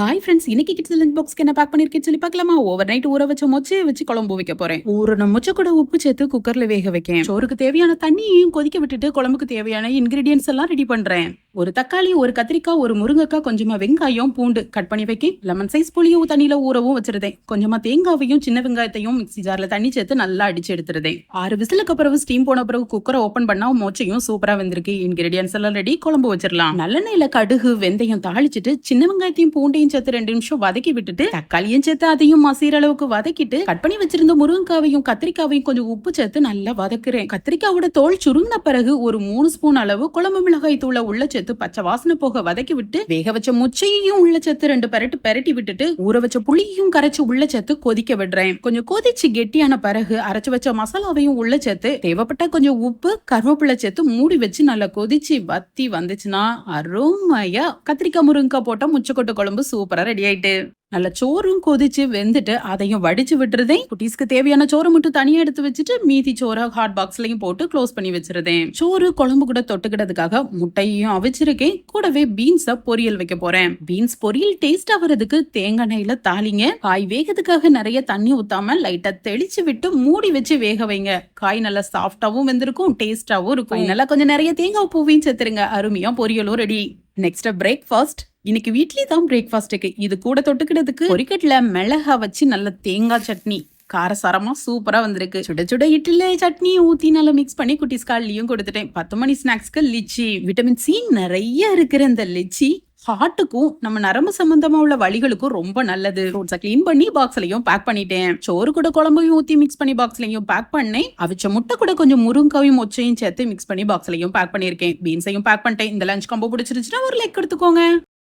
Hi friends, இன்னைக்கு kids lunch பாக்ஸ்க்கு என்ன back பண்ணிருக்கேன்னு சொல்லி பார்க்கலாமா? ஓவர் நைட் ஊற வச்ச மொச்சை வச்சு குழம்பு வைக்க போறேன். ஊறின மொச்சை கூட உப்பு சேர்த்து குக்கர்ல வேக வைக்கேன். சோறுக்கு தேவையான தண்ணியையும் கொதிக்க விட்டுட்டு குழம்புக்கு தேவையான இன்கிரீடியன்ஸ் எல்லாம் ரெடி பண்றேன். ஒரு தக்காளி, ஒரு கத்திரிக்காய், ஒரு முருங்கைக்காய், கொஞ்சமா வெங்காயம், பூண்டு கட் பண்ணி வைக்க லெமன் சைஸ் புளியும் தண்ணியில ஊறவும் வச்சிருந்தேன். கொஞ்சமா தேங்காவையும் சின்ன வெங்காயத்தையும் மிக்ஸி ஜார்ல தண்ணி சேர்த்து நல்லா அடிச்சு எடுத்துருதேன். 6 விசிலுக்கு பிறகு ஸ்டீம் போன பிறகு குக்கரை ஓபன் பண்ணா மொச்சையும் சூப்பரா வெந்திருக்கு. இன்கிரீடியன்ஸ் எல்லாம் ரெடி, குழம்பு வச்சிடலாம். நல்லெண்ணெயில கடுகு வெந்தயம் தாளிச்சிட்டு சின்ன வெங்காயத்தையும் பூண்டையும் சேர்த்து 2 நிமிஷம் வதக்கி விட்டுட்டு தக்காளியும் சேர்த்து அதையும் மசீர அளவுக்கு வதக்கிட்டு கட் பண்ணி வச்சிருந்த முருங்கைக்காவையும் கத்திரிக்காவையும் கொஞ்சம் உப்பு சேர்த்து நல்லா வதக்குறேன். கத்திரிக்காவோட தோல் சுருங்கின பிறகு ஒரு 3 ஸ்பூன் அளவு குழம்பு மிளகாய் தூளை உள்ள சேர்த்து பச்சை வாசனை போக வதக்கி விட்டு வேக வச்ச முச்சையையும் உள்ள சேர்த்து 2 பெரட்டி விட்டுட்டு ஊற வச்ச புளியையும் கரைச்சு உள்ள சேர்த்து கொதிக்க விடுறேன். கொஞ்சம் கொதிச்சு கெட்டியான பிறகு அரைச்சு வச்ச மசாலாவையும் உள்ள சேர்த்து தேவைப்பட்ட கொஞ்சம் உப்பு கருவேப்பிலை சேர்த்து மூடி வச்சு நல்லா கொதிச்சு வத்தி வந்துச்சுன்னா அருமையா கத்திரிக்காய் முருங்கைக்காய் போட்ட முச்சைக்கொட்டை குழம்பு சூப்பரா ரெடி ஆயிட்டு. நல்ல சோறும் கொதிச்சு வெந்துட்டு அதையும் வடிச்சு விட்டுருதேன். குட்டீஸ்க்கு தேவையான சோறு மட்டும் தனியா எடுத்து வச்சுட்டு மீதி சோறை ஹாட் பாக்ஸ்லயும் போட்டு க்ளோஸ் பண்ணி வச்சிருந்தேன். சோறு குழம்பு கூட தொட்டுக்கிட்டதுக்காக முட்டையும் அவிச்சிருக்கேன். கூடவே பீன்ஸ பொரியல் வைக்க போறேன். பீன்ஸ் பொரியல் டேஸ்டா வரதுக்கு தேங்காய் எண்ணெயில தாளிங்க. காய் வேகத்துக்காக நிறைய தண்ணி ஊத்தாம லைட்டா தெளிச்சு விட்டு மூடி வச்சு வேக வைங்க. காய் நல்லா சாஃப்டாவும் வெந்திருக்கும், டேஸ்டாவும் இருக்கும். நல்லா கொஞ்சம் நிறைய தேங்காய் பூவையும் சேர்த்துருங்க. அருமையா பொரியலும் ரெடி. Next breakfast. இன்னைக்கு வீட்லயே தான் பிரேக்ஃபாஸ்ட்டுக்கு இது கூட தொட்டுக்கிறதுக்கு பொரிக்கட்ல மிளகா வச்சு நல்ல தேங்காய் சட்னி காரசாரமா சூப்பரா வந்திருக்கு. சுட சுட இட்லில சட்னி ஊத்தி நல்லா மிக்ஸ் பண்ணி குட்டிஸ் காலையும் கொடுத்துட்டேன். 10 மணி ஸ்நாக்ஸ்க்கு லிச்சி. விட்டமின் சி நிறைய இருக்கிற இந்த லிச்சி ஹார்ட்டுக்கும் நம்ம நரம்பு சம்பந்தமா உள்ள வலிகளுக்கும் ரொம்ப நல்லது. ஃப்ரூட்ஸை கிளீன் பண்ணி பாக்ஸ்லயும் பேக் பண்ணிட்டேன். சோறு கூட குழம்பையும் ஊத்தி மிக்ஸ் பண்ணி பாக்ஸ்லயும் பேக் பண்ணேன். அவிச்ச முட்டை கூட கொஞ்சம் முருங்காயும் மொச்சையும் சேர்த்து மிக்ஸ் பண்ணி பாக்ஸ்லயும் பேக் பண்ணிருக்கேன். பீன்ஸையும் பேக் பண்ணிட்டேன். இந்த லஞ்ச் காம்போ பிடிச்சிருச்சுன்னா ஒரு லைக் எடுத்துக்கோங்க.